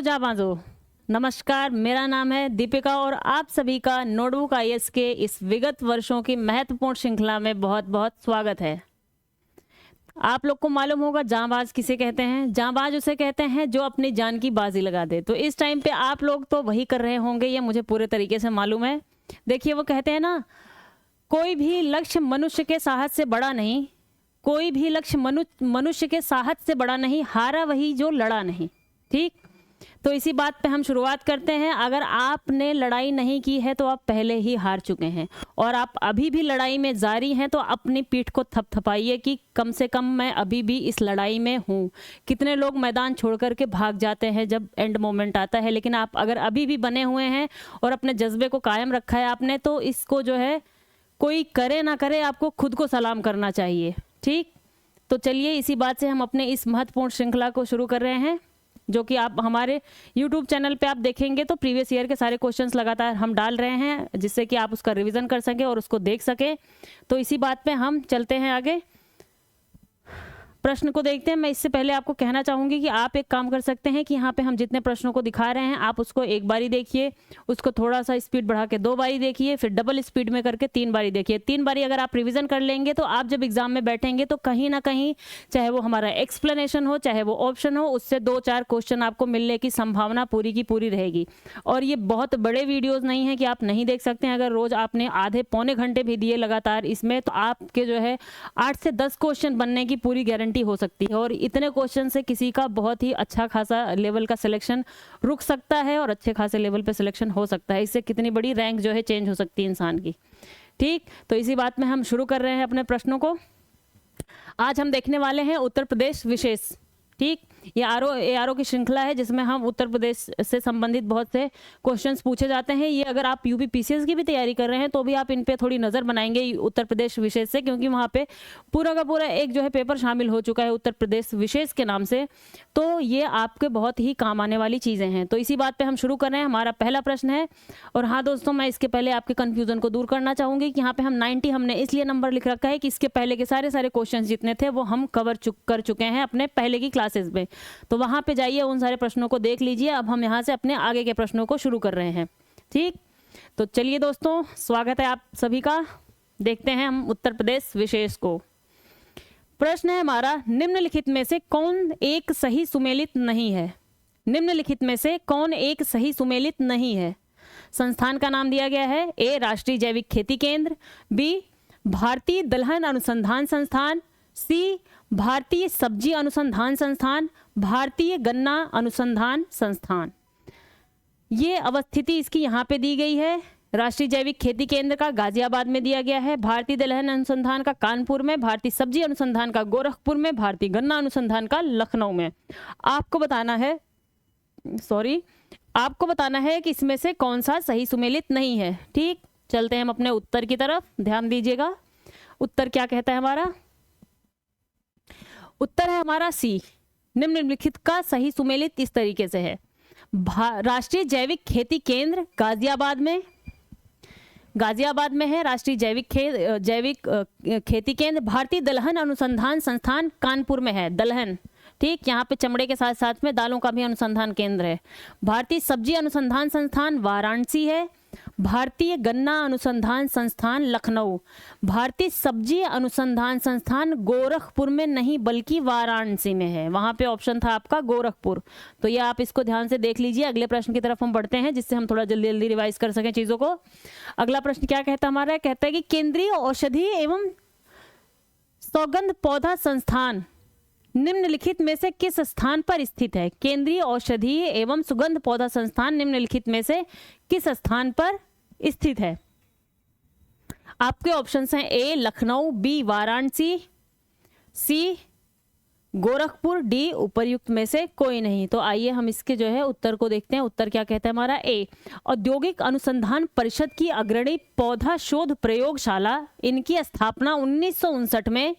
जाबाजों, नमस्कार। मेरा नाम है दीपिका और आप सभी का नोटबुक आईएएस के इस विगत वर्षों की महत्वपूर्ण श्रृंखला में बहुत बहुत स्वागत है। आप लोग को मालूम होगा जांबाज किसे कहते हैं। जांबाज उसे कहते हैं जो अपनी जान की बाजी लगा दे। तो इस टाइम पे आप लोग तो वही कर रहे होंगे, ये मुझे पूरे तरीके से मालूम है। देखिए, वो कहते हैं ना, कोई भी लक्ष्य मनुष्य के साहस से बड़ा नहीं, कोई भी लक्ष्य मनुष्य के साहस से बड़ा नहीं, हारा वही जो लड़ा नहीं। ठीक, तो इसी बात पे हम शुरुआत करते हैं। अगर आपने लड़ाई नहीं की है तो आप पहले ही हार चुके हैं, और आप अभी भी लड़ाई में जारी हैं तो अपनी पीठ को थपथपाइए कि कम से कम मैं अभी भी इस लड़ाई में हूँ। कितने लोग मैदान छोड़ करके भाग जाते हैं जब एंड मोमेंट आता है, लेकिन आप अगर अभी भी बने हुए हैं और अपने जज्बे को कायम रखा है आपने, तो इसको जो है कोई करे ना करे, आपको खुद को सलाम करना चाहिए। ठीक, तो चलिए इसी बात से हम अपने इस महत्वपूर्ण श्रृंखला को शुरू कर रहे हैं, जो कि आप हमारे YouTube चैनल पे आप देखेंगे तो प्रीवियस ईयर के सारे क्वेश्चंस लगातार हम डाल रहे हैं, जिससे कि आप उसका रिवीजन कर सकें और उसको देख सकें। तो इसी बात पे हम चलते हैं आगे, प्रश्न को देखते हैं। मैं इससे पहले आपको कहना चाहूंगी कि आप एक काम कर सकते हैं कि यहाँ पे हम जितने प्रश्नों को दिखा रहे हैं आप उसको एक बारी देखिए, उसको थोड़ा सा स्पीड बढ़ा के 2 बारी देखिए, फिर डबल स्पीड में करके 3 बारी देखिए। 3 बारी अगर आप रिवीजन कर लेंगे तो आप जब एग्जाम में बैठेंगे तो कहीं ना कहीं, चाहे वो हमारा एक्सप्लेनेशन हो चाहे वो ऑप्शन हो, उससे 2-4 क्वेश्चन आपको मिलने की संभावना पूरी की पूरी रहेगी। और ये बहुत बड़े वीडियोज नहीं है कि आप नहीं देख सकते हैं। अगर रोज आपने आधे पौने घंटे भी दिए लगातार इसमें, तो आपके जो है 8 से 10 क्वेश्चन बनने की पूरी गारंटी हो सकती है। और इतने क्वेश्चन से किसी का बहुत ही अच्छा खासा लेवल का सिलेक्शन रुक सकता है और अच्छे खासे लेवल पे सिलेक्शन हो सकता है। इससे कितनी बड़ी रैंक जो है चेंज हो सकती है इंसान की। ठीक, तो इसी बात में हम शुरू कर रहे हैं अपने प्रश्नों को। आज हम देखने वाले हैं उत्तर प्रदेश विशेष। ठीक, ये आरओ की श्रृंखला है जिसमें हम उत्तर प्रदेश से संबंधित बहुत से क्वेश्चंस पूछे जाते हैं। ये अगर आप यूपी पीसीएस की भी तैयारी कर रहे हैं तो भी आप इन पे थोड़ी नज़र बनाएंगे उत्तर प्रदेश विशेष से, क्योंकि वहाँ पे पूरा का पूरा एक जो है पेपर शामिल हो चुका है उत्तर प्रदेश विशेष के नाम से। तो ये आपके बहुत ही काम आने वाली चीज़ें हैं। तो इसी बात पर हम शुरू कर रहे हैं। हमारा पहला प्रश्न है, और हाँ दोस्तों, मैं इसके पहले आपके कन्फ्यूज़न को दूर करना चाहूँगी कि यहाँ पे हम 90 हमने इसलिए नंबर लिख रखा है कि इसके पहले के सारे क्वेश्चन जितने थे वो हम कर चुके हैं अपने पहले की क्लासेस में। तो वहां पे जाइए, उन सारे प्रश्नों को देख लीजिए। अब हम यहां से अपने आगे के प्रश्नों को शुरू कर रहे हैं। ठीक, तो चलिए दोस्तों, स्वागत है आप सभी का। देखते हैं हम उत्तर प्रदेश विशेष को। प्रश्न है हमारा, निम्नलिखित में से कौन एक सही सुमेलित नहीं है? निम्नलिखित में से कौन एक सही सुमेलित नहीं है? संस्थान का नाम दिया गया है, ए राष्ट्रीय जैविक खेती केंद्र, बी भारतीय दलहन अनुसंधान संस्थान, सी भारतीय सब्जी अनुसंधान संस्थान, भारतीय गन्ना अनुसंधान संस्थान। ये अवस्थिति इसकी यहाँ पे दी गई है। राष्ट्रीय जैविक खेती केंद्र का गाजियाबाद में दिया गया है, भारतीय दलहन अनुसंधान का कानपुर में, भारतीय सब्जी अनुसंधान का गोरखपुर में, भारतीय गन्ना अनुसंधान का लखनऊ में। आपको बताना है कि इसमें से कौन सा सही सुमेलित नहीं है। ठीक, चलते हैं हम अपने उत्तर की तरफ, ध्यान दीजिएगा। उत्तर क्या कहता है हमारा? उत्तर है हमारा सी। निम्नलिखित का सही सुमेलित इस तरीके से है, राष्ट्रीय जैविक खेती केंद्र गाजियाबाद में है राष्ट्रीय जैविक खेती केंद्र। भारतीय दलहन अनुसंधान संस्थान कानपुर में है, दलहन। ठीक, यहाँ पे चमड़े के साथ साथ में दालों का भी अनुसंधान केंद्र है। भारतीय सब्जी अनुसंधान संस्थान वाराणसी है, भारतीय गन्ना अनुसंधान संस्थान लखनऊ, भारतीय सब्जी अनुसंधान संस्थान गोरखपुर में नहीं बल्कि वाराणसी में है। वहां पे ऑप्शन था आपका गोरखपुर। तो ये आप इसको ध्यान से देख लीजिए। अगले प्रश्न की तरफ हम बढ़ते हैं, जिससे हम थोड़ा जल्दी जल्दी रिवाइज कर सकें चीजों को। अगला प्रश्न क्या कहता है हमारा? कहता है कि केंद्रीय औषधि एवं सौगंध पौधा संस्थान निम्नलिखित में से किस स्थान पर स्थित है? केंद्रीय औषधीय एवं सुगंध पौधा संस्थान निम्नलिखित में से किस स्थान पर स्थित है? आपके ऑप्शंस हैं, ए लखनऊ, बी वाराणसी, सी गोरखपुर, डी उपर्युक्त में से कोई नहीं। तो आइए हम इसके जो है उत्तर को देखते हैं। उत्तर क्या कहता है हमारा? ए औद्योगिक अनुसंधान परिषद की अग्रणी पौधा शोध प्रयोगशाला, इनकी स्थापना 1959 में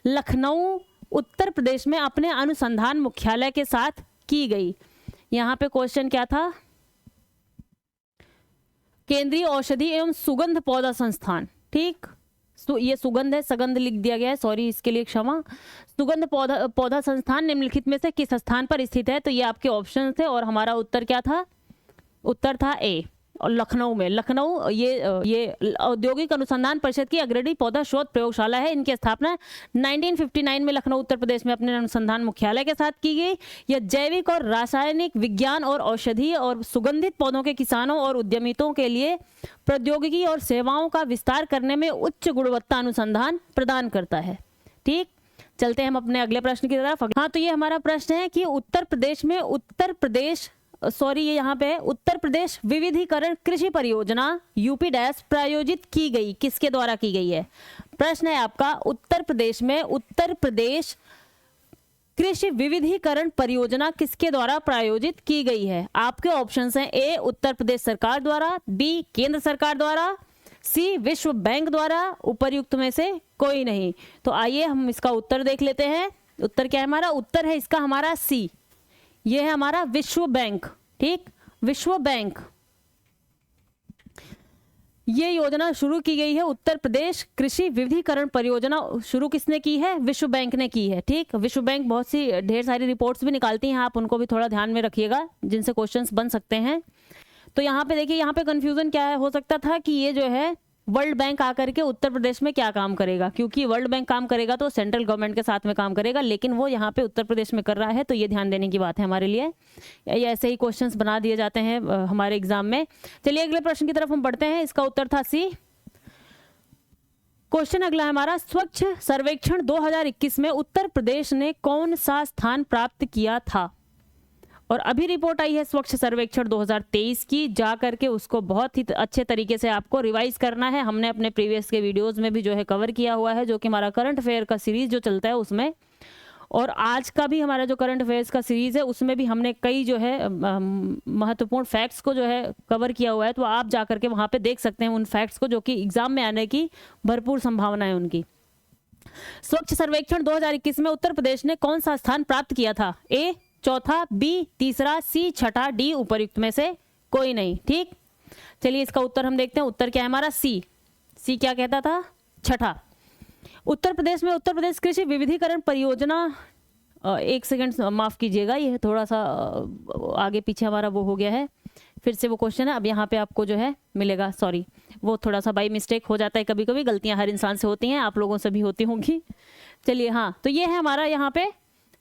लखनऊ उत्तर प्रदेश में अपने अनुसंधान मुख्यालय के साथ की गई। यहाँ पे क्वेश्चन क्या था? केंद्रीय औषधि एवं सुगंध पौधा संस्थान। ठीक, ये सुगंध है, सगंध लिख दिया गया है, सॉरी इसके लिए क्षमा। सुगंध पौधा संस्थान निम्नलिखित में से किस स्थान पर स्थित है? तो ये आपके ऑप्शन थे और हमारा उत्तर क्या था? उत्तर था ए, और लखनऊ में। लखनऊ ये औद्योगिक अनुसंधान परिषद की अग्रणी पौधा शोध प्रयोगशाला है। इनकी स्थापना 1959 में लखनऊ उत्तर प्रदेश में अपने अनुसंधान मुख्यालय के साथ की गई। यह जैविक और रासायनिक विज्ञान और औषधीय और सुगंधित पौधों के किसानों और उद्यमितों के लिए प्रौद्योगिकी और सेवाओं का विस्तार करने में उच्च गुणवत्ता अनुसंधान प्रदान करता है। ठीक, चलते हैं हम अपने अगले प्रश्न की तरफ। हाँ, तो ये हमारा प्रश्न है कि ये यहाँ पे है, उत्तर प्रदेश विविधीकरण कृषि परियोजना यूपी डैश प्रायोजित की गई, किसके द्वारा की गई है? प्रश्न है आपका, उत्तर प्रदेश कृषि विविधीकरण परियोजना किसके द्वारा प्रायोजित की गई है? आपके ऑप्शंस हैं, ए उत्तर प्रदेश सरकार द्वारा, बी केंद्र सरकार द्वारा, सी विश्व बैंक द्वारा, उपर्युक्त में से कोई नहीं। तो आइए हम इसका उत्तर देख लेते हैं। उत्तर क्या है हमारा? उत्तर है इसका हमारा सी, ये है हमारा विश्व बैंक। ठीक, विश्व बैंक, ये योजना शुरू की गई है। उत्तर प्रदेश कृषि विविधीकरण परियोजना शुरू किसने की है? विश्व बैंक ने की है। ठीक, विश्व बैंक बहुत सी ढेर सारी रिपोर्ट्स भी निकालती हैं, आप उनको भी थोड़ा ध्यान में रखिएगा जिनसे क्वेश्चंस बन सकते हैं। तो यहाँ पे देखिए, यहाँ पे कंफ्यूजन क्या है, हो सकता था कि ये जो है वर्ल्ड बैंक आकर के उत्तर प्रदेश में क्या काम करेगा, क्योंकि वर्ल्ड बैंक काम करेगा तो सेंट्रल गवर्नमेंट के साथ में काम करेगा, लेकिन वो यहाँ पे उत्तर प्रदेश में कर रहा है, तो ये ध्यान देने की बात है हमारे लिए। ये ऐसे ही क्वेश्चंस बना दिए जाते हैं हमारे एग्जाम में। चलिए अगले प्रश्न की तरफ हम बढ़ते हैं। इसका उत्तर था सी। क्वेश्चन अगला है हमारा, स्वच्छ सर्वेक्षण 2021 में उत्तर प्रदेश ने कौन सा स्थान प्राप्त किया था? और अभी रिपोर्ट आई है स्वच्छ सर्वेक्षण 2023 की, जा करके उसको बहुत ही अच्छे तरीके से आपको रिवाइज करना है। हमने अपने प्रीवियस के वीडियोस में भी जो है कवर किया हुआ है, जो कि हमारा करंट अफेयर का सीरीज जो चलता है उसमें, और आज का भी हमारा जो करंट अफेयर्स का सीरीज है उसमें भी हमने कई जो है महत्वपूर्ण फैक्ट्स को जो है कवर किया हुआ है। तो आप जा करके वहाँ पे देख सकते हैं उन फैक्ट्स को, जो कि एग्जाम में आने की भरपूर संभावना है उनकी। स्वच्छ सर्वेक्षण 2021 में उत्तर प्रदेश ने कौन सा स्थान प्राप्त किया था? ए चौथा, बी तीसरा, सी छठा, डी उपर्युक्त में से कोई नहीं। ठीक, चलिए इसका उत्तर हम देखते हैं। उत्तर क्या है हमारा? सी। सी क्या कहता था? छठा। उत्तर प्रदेश में उत्तर प्रदेश कृषि विविधीकरण परियोजना, एक सेकंड माफ कीजिएगा, ये थोड़ा सा आगे पीछे हमारा वो हो गया है, फिर से वो क्वेश्चन है। अब यहाँ पे आपको जो है मिलेगा, सॉरी वो थोड़ा सा बाई मिस्टेक हो जाता है, कभी कभी गलतियां हर इंसान से होती हैं, आप लोगों से भी होती होंगी। चलिए हाँ, तो ये है हमारा यहाँ पे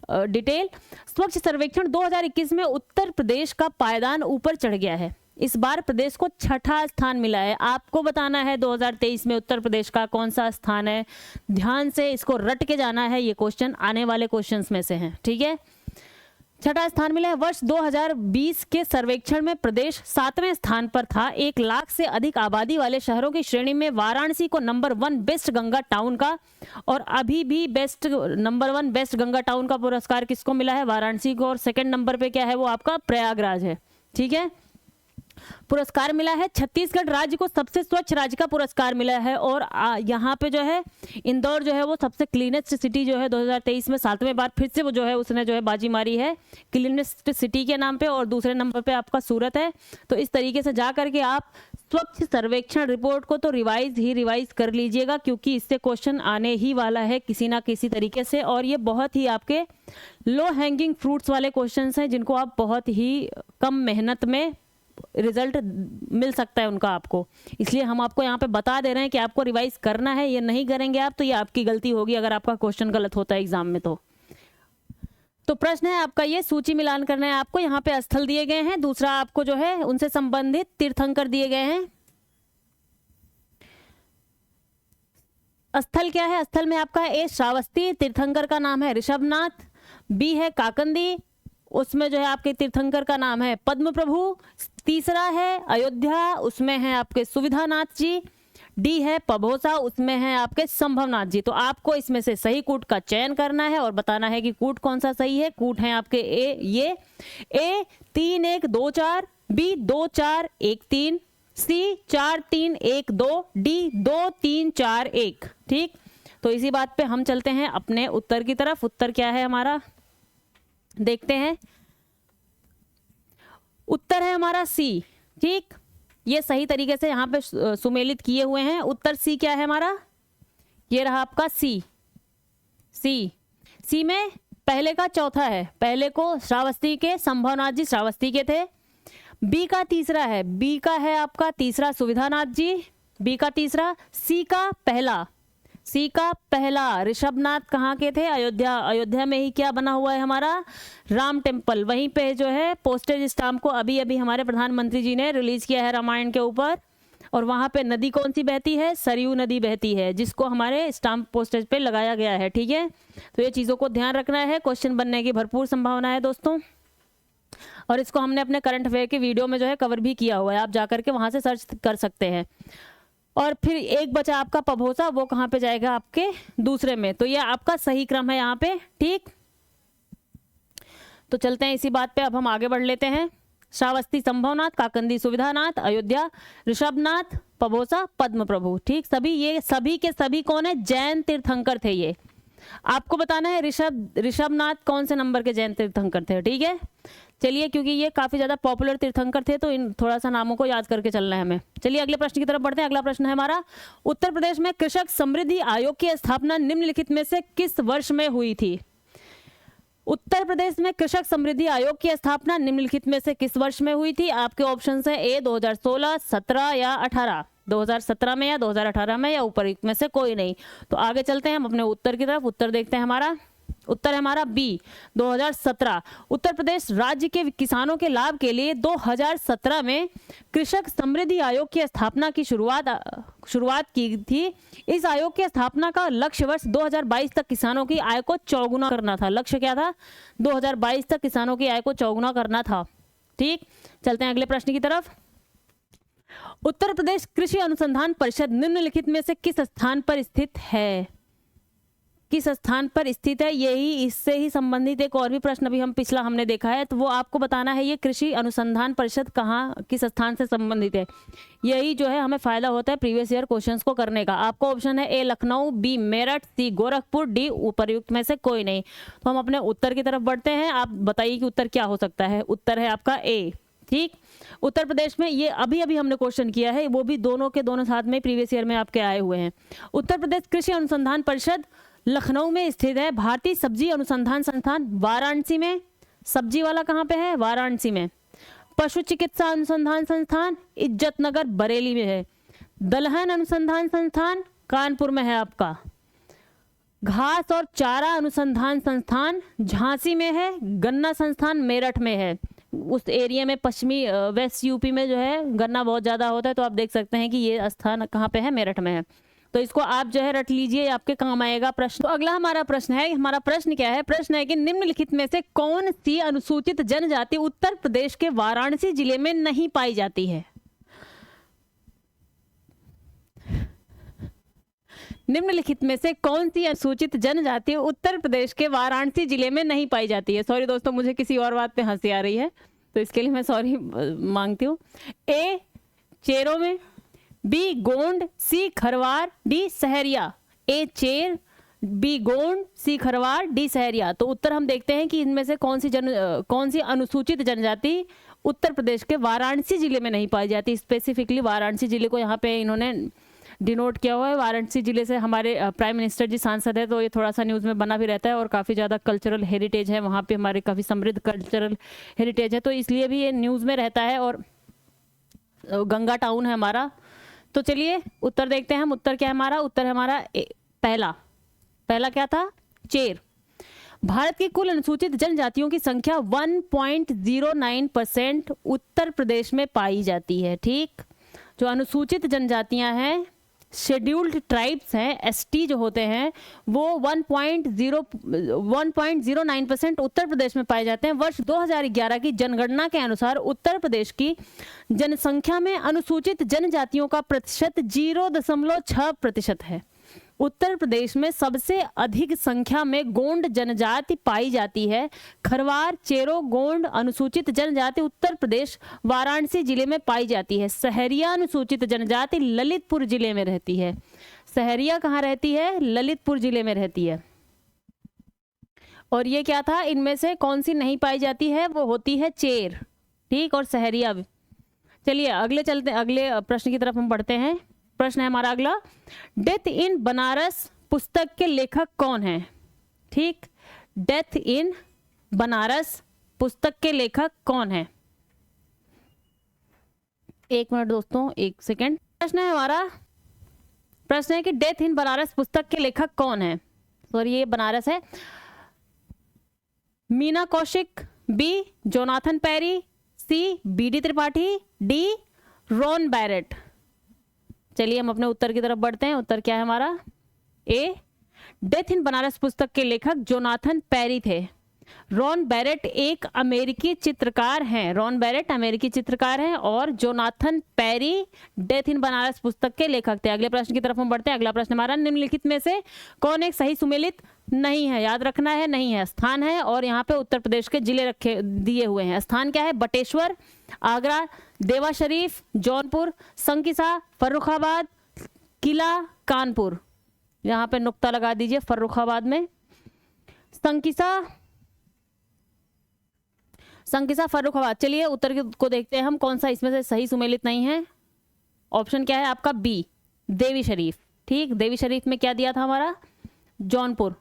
डिटेल। स्वच्छ सर्वेक्षण 2021 में उत्तर प्रदेश का पायदान ऊपर चढ़ गया है। इस बार प्रदेश को छठा स्थान मिला है। आपको बताना है 2023 में उत्तर प्रदेश का कौन सा स्थान है। ध्यान से इसको रट के जाना है, ये क्वेश्चन आने वाले क्वेश्चंस में से हैं। ठीक है, छठा स्थान मिला है। वर्ष 2020 के सर्वेक्षण में प्रदेश 7वें स्थान पर था। 1 लाख से अधिक आबादी वाले शहरों की श्रेणी में वाराणसी को नंबर 1 बेस्ट गंगा टाउन का, और अभी भी नंबर 1 बेस्ट गंगा टाउन का पुरस्कार किसको मिला है? वाराणसी को। और सेकंड नंबर पे क्या है? वो आपका प्रयागराज है। ठीक है, पुरस्कार मिला है। छत्तीसगढ़ राज्य को सबसे स्वच्छ राज्य का पुरस्कार मिला है, और यहाँ पे जो है इंदौर जो है वो सबसे क्लीनेस्ट सिटी जो है 2023 में 7वें बार फिर से वो जो है उसने जो है बाजी मारी है क्लीनेस्ट सिटी के नाम पे, और दूसरे नंबर पे आपका सूरत है। तो इस तरीके से जा करके आप स्वच्छ सर्वेक्षण रिपोर्ट को तो रिवाइज कर लीजिएगा, क्योंकि इससे क्वेश्चन आने ही वाला है किसी ना किसी तरीके से, और ये बहुत ही आपके लो हैंगिंग फ्रूट्स वाले क्वेश्चन हैं, जिनको आप बहुत ही कम मेहनत में रिजल्ट मिल सकता है उनका आपको। इसलिए हम आपको यहाँ पे बता दे रहे हैं कि आपको रिवाइज करना है। ये नहीं करेंगे आप तो ये आपकी गलती होगी, अगर आपका क्वेश्चन गलत होता है एग्जाम में। तो प्रश्न है आपका ये, सूची मिलान करना है आपको। यहाँ पे स्थल दिए गए हैं, दूसरा आपको जो है उनसे संबंधित तीर्थंकर दिए गए हैं। स्थल क्या है? स्थल में आपका ए श्रावस्ती, तीर्थंकर का नाम है ऋषभनाथ, बी है काकंदी, उसमें जो है आपके तीर्थंकर का नाम है पद्म प्रभु, तीसरा है अयोध्या, उसमें है आपके सुविधानाथ जी, डी है पभोसा, उसमें है आपके संभवनाथ जी। तो आपको इसमें से सही कूट का चयन करना है और बताना है कि कूट कौन सा सही है। कूट है आपके ए 3 1 2 4, बी 2 4 1 3, सी 4 3 1 2, डी 2 3 4 1। ठीक, तो इसी बात पे हम चलते हैं अपने उत्तर की तरफ। उत्तर क्या है हमारा, देखते हैं। उत्तर है हमारा सी। ठीक, ये सही तरीके से यहाँ पे सुमेलित किए हुए हैं। उत्तर सी क्या है हमारा? ये रहा आपका सी। सी में पहले का चौथा है, पहले को श्रावस्ती के संभवनाथ जी श्रावस्ती के थे। बी का तीसरा है, बी का है आपका तीसरा सुविधानाथ जी, बी का तीसरा। सी का पहला ऋषभनाथ कहाँ के थे? अयोध्या में ही क्या बना हुआ है हमारा? राम टेम्पल। वहीं पे जो है पोस्टेज स्टाम्प को अभी अभी हमारे प्रधानमंत्री जी ने रिलीज किया है रामायण के ऊपर। और वहाँ पे नदी कौन सी बहती है? सरयू नदी बहती है, जिसको हमारे स्टाम्प पोस्टेज पे लगाया गया है। ठीक है, तो ये चीज़ों को ध्यान रखना है, क्वेश्चन बनने की भरपूर संभावना है दोस्तों। और इसको हमने अपने करंट अफेयर के वीडियो में जो है कवर भी किया हुआ है, आप जाकर के वहाँ से सर्च कर सकते हैं। और फिर एक बचा आपका पभोसा, वो कहाँ पे जाएगा? आपके दूसरे में। तो ये आपका सही क्रम है यहाँ पे। ठीक, तो चलते हैं इसी बात पे, अब हम आगे बढ़ लेते हैं। श्रावस्ती संभवनाथ, काकंदी सुविधानाथ, अयोध्या ऋषभनाथ, पभोसा पद्म प्रभु। ठीक, ये सभी के सभी कौन है? जैन तीर्थंकर थे। ये आपको बताना है ऋषभनाथ कौन से नंबर के जैन तीर्थंकर थे। ठीक है, चलिए, क्योंकि ये काफी ज्यादा पॉपुलर तीर्थंकर थे तो इन थोड़ा सा नामों को याद करके चलना है हमें। चलिए अगले प्रश्न की तरफ बढ़ते हैं। अगला प्रश्न है हमारा, उत्तर प्रदेश में कृषक समृद्धि आयोग की स्थापना निम्नलिखित में से किस वर्ष में हुई थी? उत्तर प्रदेश में कृषक समृद्धि आयोग की स्थापना निम्नलिखित में से किस वर्ष में हुई थी? आपके ऑप्शन है ए 2016, 17 या 18। 2017 में या 2018 में या ऊपर में से कोई नहीं। तो आगे चलते हैं हम अपने उत्तर की तरफ। उत्तर देखते हैं, हमारा उत्तर है हमारा बी 2017। उत्तर प्रदेश राज्य के किसानों के लाभ के लिए 2017 में कृषक समृद्धि आयोग की स्थापना की शुरुआत की थी। इस आयोग की स्थापना का लक्ष्य वर्ष 2022 तक किसानों की आय को चौगुना करना था। लक्ष्य क्या था? 2022 तक किसानों की आय को चौगुना करना था। ठीक, चलते हैं अगले प्रश्न की तरफ। उत्तर प्रदेश कृषि अनुसंधान परिषद निम्नलिखित में से किस स्थान पर स्थित है? किस स्थान पर स्थित है? यही इससे ही संबंधित एक और भी प्रश्न अभी पिछला हमने देखा है, तो वो आपको बताना है। ये कृषि अनुसंधान परिषद कहाँ, किस स्थान से संबंधित है? यही जो है हमें फायदा होता है प्रीवियस ईयर क्वेश्चंस को करने का। आपको ऑप्शन है ए लखनऊ, बी मेरठ, सी गोरखपुर, डी उपर्युक्त में से कोई नहीं। तो हम अपने उत्तर की तरफ बढ़ते हैं। आप बताइए कि उत्तर क्या हो सकता है? उत्तर है आपका ए। ठीक, उत्तर प्रदेश में ये अभी अभी हमने क्वेश्चन किया है, वो भी दोनों के दोनों साथ में प्रीवियस ईयर में आपके आए हुए हैं। उत्तर प्रदेश कृषि अनुसंधान परिषद लखनऊ में स्थित है। भारतीय सब्जी अनुसंधान संस्थान वाराणसी में, सब्जी वाला कहाँ पे है? वाराणसी में। पशु चिकित्सा अनुसंधान संस्थान इज्जतनगर बरेली में है। दलहन अनुसंधान संस्थान कानपुर में है आपका। घास और चारा अनुसंधान संस्थान झांसी में है। गन्ना संस्थान मेरठ में है। उस एरिया में पश्चिमी वेस्ट यूपी में जो है गन्ना बहुत ज़्यादा होता है, तो आप देख सकते हैं कि ये स्थान कहाँ पे है? मेरठ में है। तो इसको आप जो है रट लीजिए, आपके काम आएगा प्रश्न। तो अगला हमारा प्रश्न है, हमारा प्रश्न क्या है? प्रश्न है कि निम्नलिखित में से कौन सी अनुसूचित जनजाति उत्तर प्रदेश के वाराणसी जिले में नहीं पाई जाती है? निम्नलिखित में से कौन सी अनुसूचित जनजाति उत्तर प्रदेश के वाराणसी जिले में नहीं पाई जाती है? सॉरी दोस्तों, मुझे किसी और बात पे हंसी आ रही है, तो इसके लिए मैं सॉरी मांगती हूँ। ए चेरों में, बी गोंड, सी खरवार, डी सहरिया। ए चेर, बी गोंड, सी खरवार, डी सहरिया। तो उत्तर हम देखते हैं कि इनमें से कौन सी अनुसूचित जनजाति उत्तर प्रदेश के वाराणसी जिले में नहीं पाई जाती। स्पेसिफिकली वाराणसी जिले को यहाँ पे इन्होंने डिनोट किया हुआ है। वाराणसी जिले से हमारे प्राइम मिनिस्टर जी सांसद है, तो ये थोड़ा सा न्यूज़ में बना भी रहता है। और काफ़ी ज़्यादा कल्चरल हेरिटेज है वहाँ पे, हमारे काफ़ी समृद्ध कल्चरल हेरिटेज है, तो इसलिए भी ये न्यूज़ में रहता है। और गंगा टाउन है हमारा। तो चलिए उत्तर देखते हैं हम। उत्तर क्या है हमारा? उत्तर है हमारा पहला क्या था? चेर। भारत की कुल अनुसूचित जनजातियों की संख्या 1.09% उत्तर प्रदेश में पाई जाती है। ठीक, जो अनुसूचित जनजातियां हैं, शेड्यूल्ड ट्राइब्स हैं, एसटी जो होते हैं, वो 1.09% उत्तर प्रदेश में पाए जाते हैं। वर्ष 2011 की जनगणना के अनुसार उत्तर प्रदेश की जनसंख्या में अनुसूचित जनजातियों का प्रतिशत 0.6% है। उत्तर प्रदेश में सबसे अधिक संख्या में गोंड जनजाति पाई जाती है। खरवार, चेरो, गोंड अनुसूचित जनजाति उत्तर प्रदेश वाराणसी जिले में पाई जाती है। सहरिया अनुसूचित जनजाति ललितपुर जिले में रहती है। सहरिया कहाँ रहती है? ललितपुर जिले में रहती है। और ये क्या था? इनमें से कौन सी नहीं पाई जाती है? वो होती है चेर। ठीक, और सहरिया भी। चलिए अगले प्रश्न की तरफ हम बढ़ते हैं। प्रश्न है हमारा अगला, डेथ इन बनारस पुस्तक के लेखक कौन है? ठीक, डेथ इन बनारस पुस्तक के लेखक कौन है? एक मिनट दोस्तों, एक सेकेंड। प्रश्न है हमारा, प्रश्न है कि डेथ इन बनारस पुस्तक के लेखक कौन है? सॉरी, ये बनारस है। Meena Kaushik, B Jonathan Perry, C B D Tripathi, D Ron Barrett. चलिए हम अपने उत्तर की तरफ बढ़ते हैं। उत्तर क्या है हमारा? ए, डेथ इन बनारस पुस्तक के लेखक जोनाथन पेरी थे। रॉन बैरेट एक अमेरिकी चित्रकार हैं। रॉन बैरेट अमेरिकी चित्रकार हैं और Jonathan Perry death in Banaras पुस्तक के लेखक थे। अगले प्रश्न की तरफ हम बढ़ते हैं। अगला प्रश्न हमारा, निम्नलिखित में से कौन एक सही सुमेलित नहीं है? याद रखना है, नहीं है, स्थान है और यहाँ पे उत्तर प्रदेश के जिले रखे दिए हुए हैं। स्थान क्या है? बटेश्वर, आगरा, देवा शरीफ, जौनपुर, संकिसा, फर्रुखाबाद, किला, कानपुर। यहाँ पे नुक्ता लगा दीजिए फर्रुखाबाद में। संकिसा फर्रुखाबाद। चलिए उत्तर को देखते हैं हम, कौन सा इसमें से सही सुमेलित नहीं है। ऑप्शन क्या है आपका? बी, देवी शरीफ। ठीक, देवी शरीफ में क्या दिया था हमारा? जौनपुर,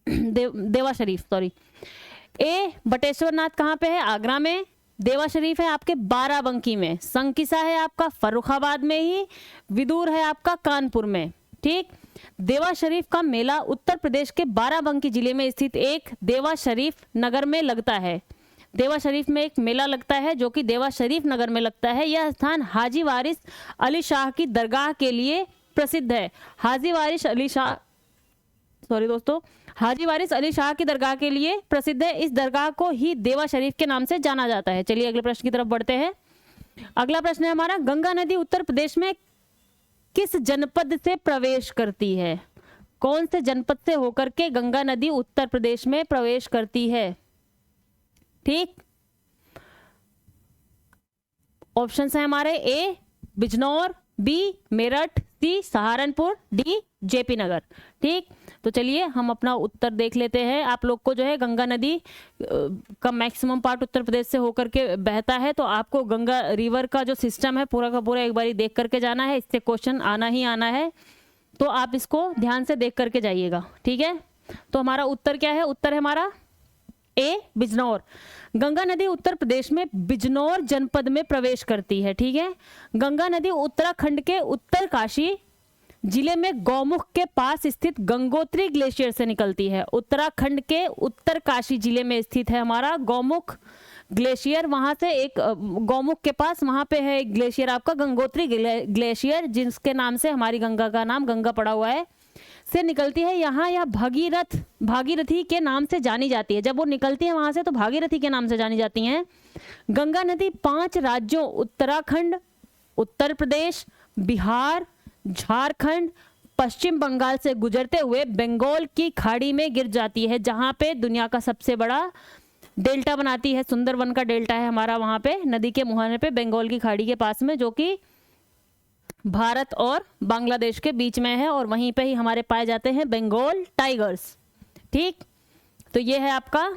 देवा शरीफ, सॉरी। ए, बटेश्वर नाथ कहाँ पे है? आगरा में। देवा शरीफ है आपके बाराबंकी में। संकिसा है आपका फर्रुखाबाद में ही। विदुर है आपका कानपुर में। ठीक, देवा शरीफ का मेला उत्तर प्रदेश के बाराबंकी जिले में स्थित एक देवा शरीफ नगर में लगता है। देवा शरीफ में एक मेला लगता है जो कि देवा शरीफ नगर में लगता है। यह स्थान हाजी वारिस अली शाह की दरगाह के लिए प्रसिद्ध है। हाजी वारिस अली शाह, सॉरी दोस्तों, हाजी वारिस अली शाह की दरगाह के लिए प्रसिद्ध है। इस दरगाह को ही देवा शरीफ के नाम से जाना जाता है। चलिए अगले प्रश्न की तरफ बढ़ते हैं। अगला प्रश्न है हमारा, गंगा नदी उत्तर प्रदेश में किस जनपद से प्रवेश करती है? कौन से जनपद से होकर के गंगा नदी उत्तर प्रदेश में प्रवेश करती है? ठीक, ऑप्शन है हमारे, ए बिजनौर, बी मेरठ, सी सहारनपुर, डी जेपी नगर। ठीक, तो चलिए हम अपना उत्तर देख लेते हैं। आप लोग को जो है गंगा नदी का मैक्सिमम पार्ट उत्तर प्रदेश से होकर के बहता है, तो आपको गंगा रिवर का जो सिस्टम है पूरा का पूरा एक बारी देख करके जाना है। इससे क्वेश्चन आना ही आना है, तो आप इसको ध्यान से देख करके जाइएगा। ठीक है, तो हमारा उत्तर क्या है? उत्तर है हमारा ए बिजनौर। गंगा नदी उत्तर प्रदेश में बिजनौर जनपद में प्रवेश करती है। ठीक है, गंगा नदी उत्तराखंड के उत्तरकाशी जिले में गौमुख के पास स्थित गंगोत्री ग्लेशियर से निकलती है। उत्तराखंड के उत्तरकाशी जिले में स्थित है हमारा गौमुख ग्लेशियर। वहां से एक गौमुख के पास वहां पे है एक ग्लेशियर आपका गंगोत्री ग्लेशियर, जिसके नाम से हमारी गंगा का नाम गंगा पड़ा हुआ है, से निकलती है। यहाँ यह भागीरथी के नाम से जानी जाती है। जब वो निकलती है वहां से तो भागीरथी के नाम से जानी जाती हैं। गंगा नदी 5 राज्यों उत्तराखंड, उत्तर प्रदेश, बिहार, झारखंड, पश्चिम बंगाल से गुजरते हुए बंगाल की खाड़ी में गिर जाती है, जहां पे दुनिया का सबसे बड़ा डेल्टा बनाती है। सुंदरवन का डेल्टा है हमारा वहां पे नदी के मुहाने पे बंगाल की खाड़ी के पास में, जो कि भारत और बांग्लादेश के बीच में है, और वहीं पे ही हमारे पाए जाते हैं बंगाल टाइगर्स। ठीक, तो ये है आपका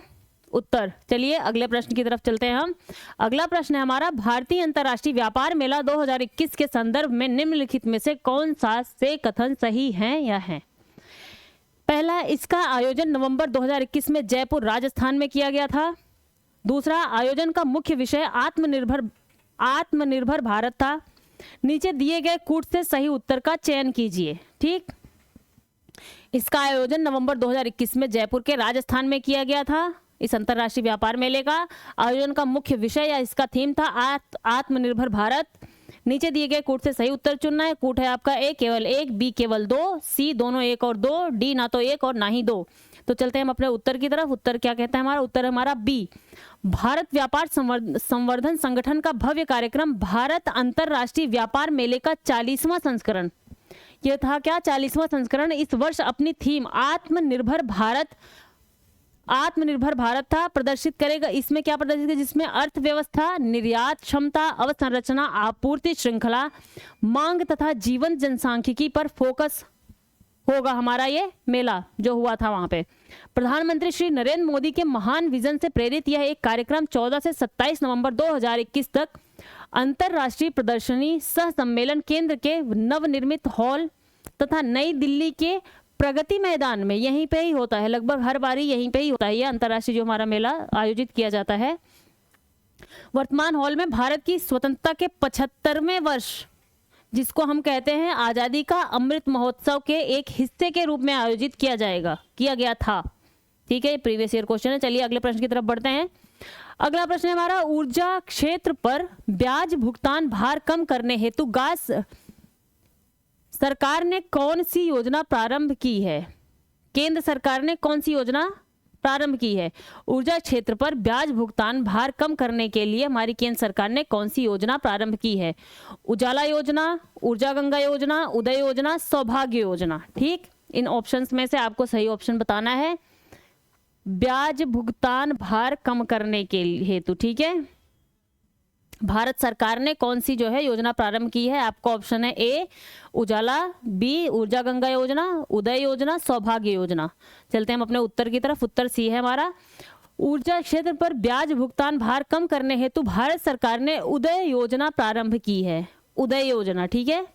उत्तर। चलिए अगले प्रश्न की तरफ चलते हैं हम। अगला प्रश्न है हमारा, भारतीय अंतर्राष्ट्रीय व्यापार मेला 2021 के संदर्भ में निम्नलिखित में से कौन सा से कथन सही है या है? पहला, इसका आयोजन नवंबर 2021 में जयपुर राजस्थान में किया गया था। दूसरा, आयोजन का मुख्य विषय आत्मनिर्भर भारत था। नीचे दिए गए कूट से सही उत्तर का चयन कीजिए। ठीक, इसका आयोजन नवंबर 2021 में जयपुर के राजस्थान में किया गया था। इस अंतर्राष्ट्रीय व्यापार मेले का आयोजन का मुख्य विषय या इसका थीम था आत्मनिर्भर भारत। नीचे दिए गए कूट से सही उत्तर चुनना है। कूट है आपका ए केवल 1, बी केवल 2, सी दोनों 1 और 2, डी ना तो 1 और ना ही 2। तो चलते हैं हम अपने उत्तर की तरफ। उत्तर क्या कहता है हमारा? उत्तर है हमारा बी, भारत व्यापार संवर्धन संगठन का भव्य कार्यक्रम भारत अंतरराष्ट्रीय व्यापार मेले का 40वां संस्करण। यह था क्या? 40वां संस्करण। इस वर्ष अपनी थीम आत्मनिर्भर भारत था प्रदर्शित करेगा। इसमें क्या प्रदर्शित करेगा? जिसमें अर्थव्यवस्था, निर्यात क्षमता, अवसंरचना, आपूर्ति श्रृंखला, मांग तथा जीवन जनसांख्यिकी पर फोकस होगा हमारा ये मेला जो हुआ था वहां पे। प्रधानमंत्री श्री नरेंद्र मोदी के महान विजन से प्रेरित यह एक कार्यक्रम 14 से 27 नवंबर 2021 तक अंतरराष्ट्रीय प्रदर्शनी सह सम्मेलन केंद्र के नवनिर्मित हॉल तथा नई दिल्ली के प्रगति मैदान में, यहीं पे ही होता है, लगभग हर बारी यहीं पे ही होता है, ये अंतर्राष्ट्रीय जो हमारा मेला आयोजित किया जाता है। वर्तमान हॉल में भारत की स्वतंत्रता के 75वें वर्ष, जिसको हम कहते हैं आज़ादी का अमृत महोत्सव के एक हिस्से के रूप में आयोजित किया गया था। ठीक है, प्रीवियस ईयर क्वेश्चन है। चलिए अगले प्रश्न की तरफ बढ़ते हैं। अगला प्रश्न है हमारा, ऊर्जा क्षेत्र पर ब्याज भुगतान भार कम करने हेतु गैस सरकार ने कौन सी योजना प्रारंभ की है? केंद्र सरकार ने कौन सी योजना प्रारंभ की है? ऊर्जा क्षेत्र पर ब्याज भुगतान भार कम करने के लिए हमारी केंद्र सरकार ने कौन सी योजना प्रारंभ की है? उजाला योजना, ऊर्जा गंगा योजना, उदय योजना, सौभाग्य योजना। ठीक, इन ऑप्शंस में से आपको सही ऑप्शन बताना है ब्याज भुगतान भार कम करने के हेतु। ठीक है, भारत सरकार ने कौन सी जो है योजना प्रारंभ की है? आपका ऑप्शन है ए उजाला, बी ऊर्जा गंगा योजना, उदय योजना, सौभाग्य योजना। चलते हैं हम अपने उत्तर की तरफ। उत्तर सी है हमारा। ऊर्जा क्षेत्र पर ब्याज भुगतान भार कम करने हेतु भारत सरकार ने उदय योजना प्रारंभ की है। उदय योजना, ठीक है,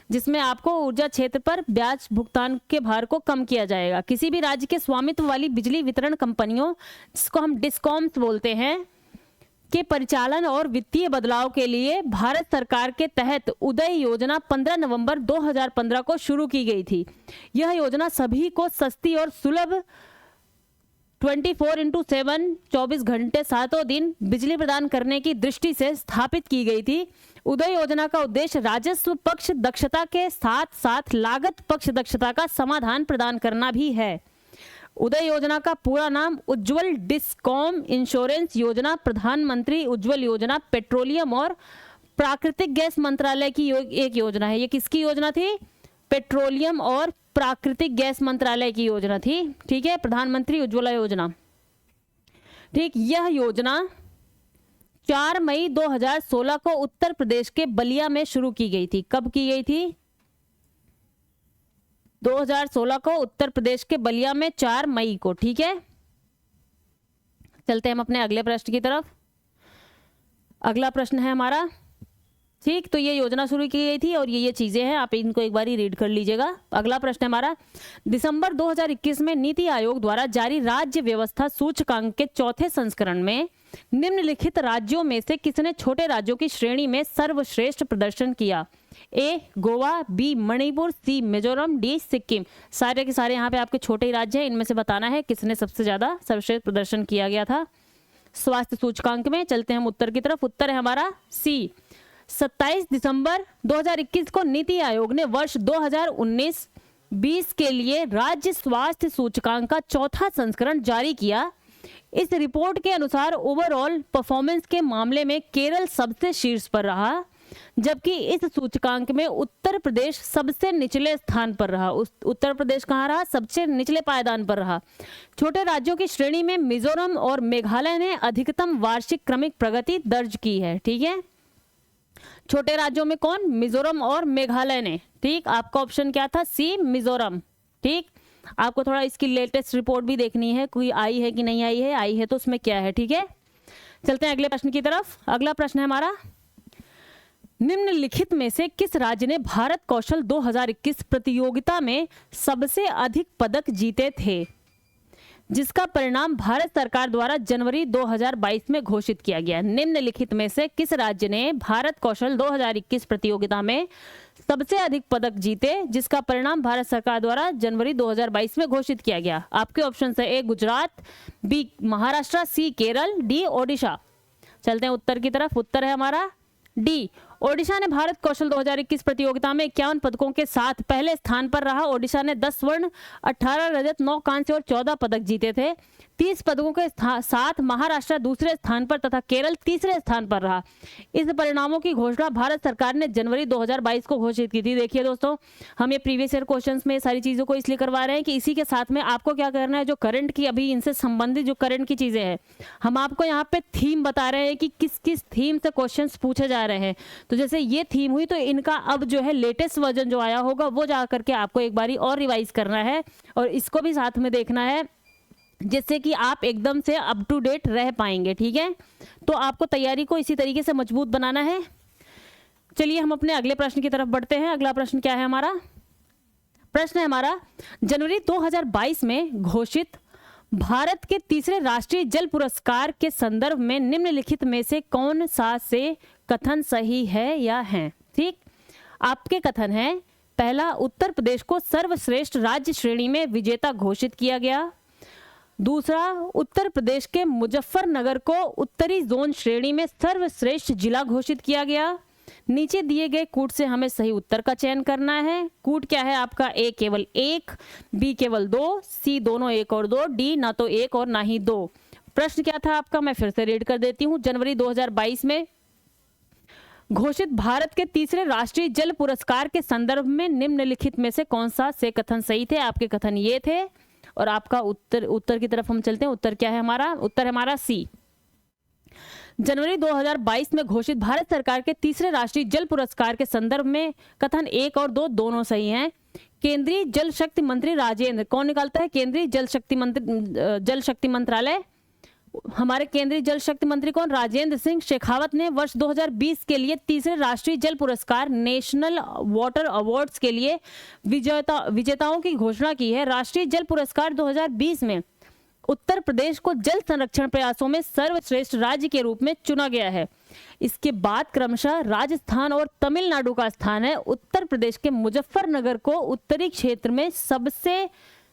जिसमें आपको ऊर्जा क्षेत्र पर ब्याज भुगतान के भार को कम किया जाएगा। किसी भी राज्य के स्वामित्व वाली बिजली वितरण कंपनियों, जिसको हम डिस्कॉम्स बोलते हैं, के परिचालन और वित्तीय बदलाव के लिए भारत सरकार के तहत उदय योजना 15 नवंबर 2015 को शुरू की गई थी। यह योजना सभी को सस्ती और सुलभ 24/7 24 घंटे 7 दिन बिजली प्रदान करने की दृष्टि से स्थापित की गई थी। उदय योजना का उद्देश्य राजस्व पक्ष दक्षता के साथ साथ लागत पक्ष दक्षता का समाधान प्रदान करना भी है। उदय योजना का पूरा नाम उज्ज्वल डिस्कॉम इंश्योरेंस योजना, प्रधानमंत्री उज्ज्वल योजना, पेट्रोलियम और प्राकृतिक गैस मंत्रालय की एक योजना है। ये किसकी योजना थी? पेट्रोलियम और प्राकृतिक गैस मंत्रालय की योजना थी। ठीक है, प्रधानमंत्री उज्ज्वला योजना। ठीक, यह योजना 4 मई 2016 को उत्तर प्रदेश के बलिया में शुरू की गई थी। कब की गई थी? 2016 को उत्तर प्रदेश के बलिया में 4 मई को। ठीक है, चलते हैं हम अपने अगले प्रश्न की तरफ। अगला प्रश्न है हमारा, ठीक, तो ये योजना शुरू की गई थी और ये चीजें हैं, आप इनको एक बार रीड कर लीजिएगा। अगला प्रश्न है हमारा, दिसंबर 2021 में नीति आयोग द्वारा जारी राज्य व्यवस्था सूचकांक के 4थे संस्करण में निम्नलिखित राज्यों में से किसने छोटे राज्यों की श्रेणी में सर्वश्रेष्ठ प्रदर्शन किया? ए गोवा, बी मणिपुर, सी मिजोरम, डी सिक्किम। सारे के सारे यहाँ पे आपके छोटे ही राज्य हैं, इनमें से बताना है किसने सबसे ज्यादा सर्वश्रेष्ठ प्रदर्शन किया गया था स्वास्थ्य सूचकांक में। चलते हैं हम उत्तर की तरफ। उत्तर है हमारा सी। 27 दिसंबर 2021 को नीति आयोग ने वर्ष 2019-20 के लिए राज्य स्वास्थ्य सूचकांक का 4था संस्करण जारी किया। इस रिपोर्ट के अनुसार ओवरऑल परफॉर्मेंस के मामले में केरल सबसे शीर्ष पर रहा, जबकि इस सूचकांक में उत्तर प्रदेश सबसे निचले स्थान पर रहा। उत्तर प्रदेश कहाँ रहा? सबसे निचले पायदान पर रहा। छोटे राज्यों की श्रेणी में मिजोरम और मेघालय ने अधिकतम वार्षिक क्रमिक प्रगति दर्ज की है। ठीक है, छोटे राज्यों में कौन? मिजोरम और मेघालय ने। ठीक, आपका ऑप्शन क्या था? सी मिजोरम। ठीक, आपको थोड़ा इसकी लेटेस्ट रिपोर्ट भी देखनी है, कोई आई है कि नहीं आई है, आई है तो उसमें क्या है। ठीक है, चलते हैं अगले प्रश्न की तरफ। अगला प्रश्न है हमारा, निम्नलिखित में से किस राज्य ने भारत कौशल 2021 प्रतियोगिता में सबसे अधिक पदक जीते थे, जिसका परिणाम भारत सरकार द्वारा जनवरी 2022 में घोषित किया गया? निम्नलिखित में से किस राज्य ने भारत कौशल 2021 प्रतियोगिता में सबसे अधिक पदक जीते, जिसका परिणाम भारत सरकार द्वारा जनवरी 2022 में घोषित किया गया? आपके ऑप्शन है ए गुजरात, बी महाराष्ट्र, सी केरल, डी ओडिशा। चलते हैं उत्तर की तरफ। उत्तर है हमारा डी। ओडिशा ने भारत कौशल 2021 प्रतियोगिता में 51 पदकों के साथ पहले स्थान पर रहा। ओडिशा ने 10 स्वर्ण, 18 रजत, 9 कांस्य और 14 पदक जीते थे। 30 पदकों के साथ महाराष्ट्र दूसरे स्थान पर तथा केरल तीसरे स्थान पर रहा। इस परिणामों की घोषणा भारत सरकार ने जनवरी 2022 को घोषित की थी। देखिए दोस्तों, हम ये प्रीवियस ईयर क्वेश्चंस में सारी चीज़ों को इसलिए करवा रहे हैं कि इसी के साथ में आपको क्या करना है, जो करंट की अभी इनसे संबंधित जो करंट की चीज़ें हैं, हम आपको यहाँ पे थीम बता रहे हैं कि किस किस थीम से क्वेश्चन पूछे जा रहे हैं। तो जैसे ये थीम हुई, तो इनका अब जो है लेटेस्ट वर्जन जो आया होगा वो जा करके आपको एक बारी और रिवाइज करना है और इसको भी साथ में देखना है, जिससे कि आप एकदम से अप टू डेट रह पाएंगे। ठीक है, तो आपको तैयारी को इसी तरीके से मजबूत बनाना है। चलिए हम अपने अगले प्रश्न की तरफ बढ़ते हैं। अगला प्रश्न क्या है हमारा? प्रश्न है हमारा, जनवरी 2022 में घोषित भारत के तीसरे राष्ट्रीय जल पुरस्कार के संदर्भ में निम्नलिखित में से कौन सा से कथन सही है या है? ठीक, आपके कथन है, पहला, उत्तर प्रदेश को सर्वश्रेष्ठ राज्य श्रेणी में विजेता घोषित किया गया। दूसरा, उत्तर प्रदेश के मुजफ्फरनगर को उत्तरी जोन श्रेणी में सर्वश्रेष्ठ जिला घोषित किया गया। नीचे दिए गए कूट से हमें सही उत्तर का चयन करना है। कूट क्या है आपका? ए केवल 1, बी केवल 2, सी दोनों 1 और 2, डी ना तो 1 और ना ही 2। प्रश्न क्या था आपका? मैं फिर से रीड कर देती हूँ। जनवरी 2022 में घोषित भारत के तीसरे राष्ट्रीय जल पुरस्कार के संदर्भ में निम्नलिखित में से कौन सा से कथन सही थे? आपके कथन ये थे और आपका उत्तर की तरफ हम चलते हैं। उत्तर क्या है हमारा? उत्तर है हमारा सी। जनवरी 2022 में घोषित भारत सरकार के तीसरे राष्ट्रीय जल पुरस्कार के संदर्भ में कथन 1 और 2 दोनों सही हैं। केंद्रीय जल शक्ति मंत्री राजेंद्र, कौन निकालता है? केंद्रीय जल शक्ति मंत्रालय। हमारे केंद्रीय जल शक्ति मंत्री कौन? राजेंद्र सिंह शेखावत ने वर्ष 2020 के लिए तीसरे राष्ट्रीय जल पुरस्कार नेशनल वाटर अवार्ड्स के लिए विजेताओं की घोषणा की है। राष्ट्रीय जल पुरस्कार 2020 में उत्तर प्रदेश को जल संरक्षण प्रयासों में सर्वश्रेष्ठ राज्य के रूप में चुना गया है। इसके बाद क्रमशः राजस्थान और तमिलनाडु का स्थान है। उत्तर प्रदेश के मुजफ्फरनगर को उत्तरी क्षेत्र में सबसे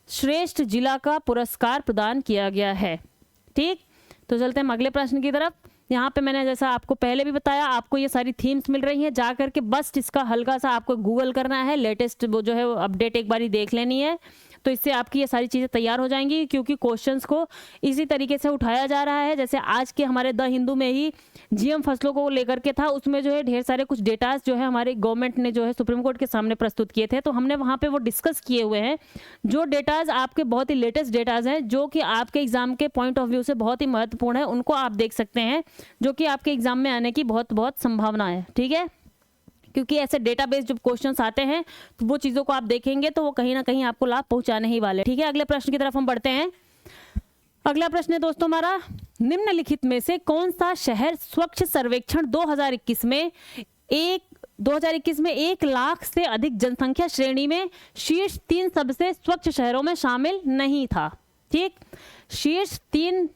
श्रेष्ठ जिला का पुरस्कार प्रदान किया गया है। ठीक, तो चलते हैं अगले प्रश्न की तरफ। यहाँ पे मैंने जैसा आपको पहले भी बताया, आपको ये सारी थीम्स मिल रही हैं, जा करके बस इसका हल्का सा आपको गूगल करना है, लेटेस्ट वो जो है अपडेट एक बारी देख लेनी है, तो इससे आपकी ये सारी चीज़ें तैयार हो जाएंगी। क्योंकि क्वेश्चंस को इसी तरीके से उठाया जा रहा है। जैसे आज के हमारे द हिंदू में ही जीएम फसलों को लेकर के था, उसमें जो है ढेर सारे कुछ डेटाज जो है हमारे गवर्नमेंट ने जो है सुप्रीम कोर्ट के सामने प्रस्तुत किए थे, तो हमने वहाँ पे वो डिस्कस किए हुए हैं। जो डेटाज आपके बहुत ही लेटेस्ट डेटाज हैं, जो कि आपके एग्जाम के पॉइंट ऑफ व्यू से बहुत ही महत्वपूर्ण है, उनको आप देख सकते हैं, जो कि आपके एग्जाम में आने की बहुत बहुत संभावना है। ठीक है, क्योंकि ऐसे डेटाबेस जब क्वेश्चंस आते हैं तो वो चीज़ों को आप देखेंगे तो वो कहीं ना कहीं आपको लाभ पहुंचाने ही वाले। ठीक है, अगले प्रश्न की तरफ हम बढ़ते हैं। अगला प्रश्न है दोस्तों हमारा, निम्नलिखित में से कौन सा शहर स्वच्छ सर्वेक्षण 2021 में 1 लाख से अधिक जनसंख्या श्रेणी में शीर्ष 3 सबसे स्वच्छ शहरों में शामिल नहीं था? ठीक, शीर्ष 3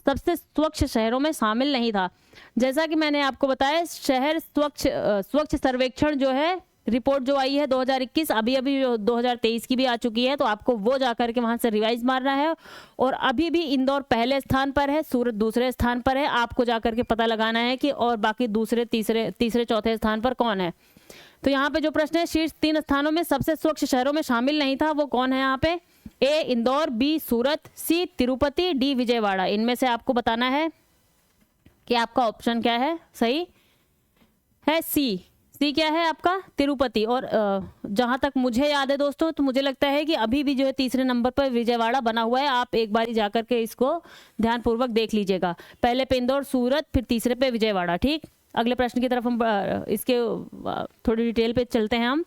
सबसे स्वच्छ शहरों में शामिल नहीं था। जैसा कि मैंने आपको बताया, शहर स्वच्छ सर्वेक्षण जो है रिपोर्ट जो आई है 2021, अभी 2023 की भी आ चुकी है, तो आपको वो जाकर के वहां से रिवाइज मारना है। और अभी भी इंदौर पहले स्थान पर है, सूरत दूसरे स्थान पर है, आपको जाकर के पता लगाना है कि और बाकी दूसरे तीसरे चौथे स्थान पर कौन है। तो यहाँ पे जो प्रश्न है, शीर्ष 3 स्थानों में सबसे स्वच्छ शहरों में शामिल नहीं था, वो कौन है यहाँ पे? ए इंदौर, बी सूरत, सी तिरुपति, डी विजयवाड़ा। इनमें से आपको बताना है कि आपका ऑप्शन क्या है? सही है सी क्या है आपका? तिरुपति। और जहां तक मुझे याद है दोस्तों, तो मुझे लगता है कि अभी भी जो है तीसरे नंबर पर विजयवाड़ा बना हुआ है। आप एक बार जाकर के इसको ध्यानपूर्वक देख लीजिएगा। पहले पे इंदौर, सूरत, फिर तीसरे पे विजयवाड़ा। ठीक, अगले प्रश्न की तरफ हम इसके थोड़ी डिटेल पे चलते हैं। हम